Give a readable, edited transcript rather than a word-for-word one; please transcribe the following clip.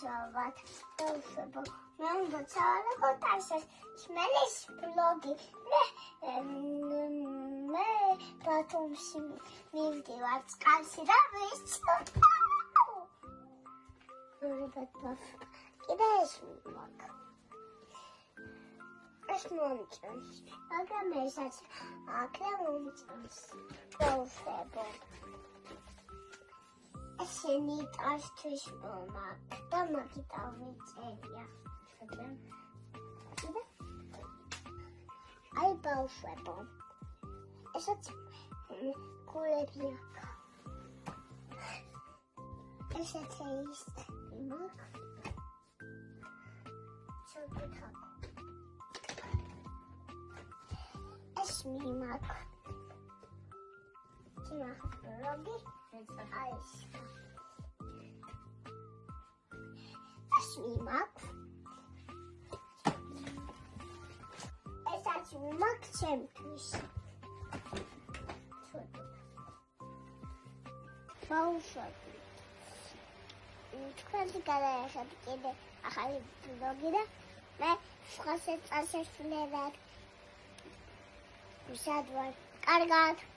მოგზაურობ. დავუშვებო. მე უნდა წავალო ტაშას. შმელის ბლოგი. მე ბათუმში მივდივარ წყალში და ვიცნობ. კიდე ეს მაქვს. ეს მომწონს. მაგრამ ესაც აკლე მომწონს. დავუშვებო. ესენი ტაშთვის მომაქვს და მაგით ავიწერია. კიდე? აი ბავშვებო. ესაც გულები აქვს. ესაც ის მაქვს. ჩოგითაკო. ეს მიმაქვს. ძმახის ბლოგი. აი ეს. ეს მიმაქვს. ესაც მიმაქვს ჩემთვის. ბავშვები. თქვენ გადაიხადეთ კიდე ახალი ბლოგი და მე სხვასაც წასასვლელად ვსად ვარ. კარგად.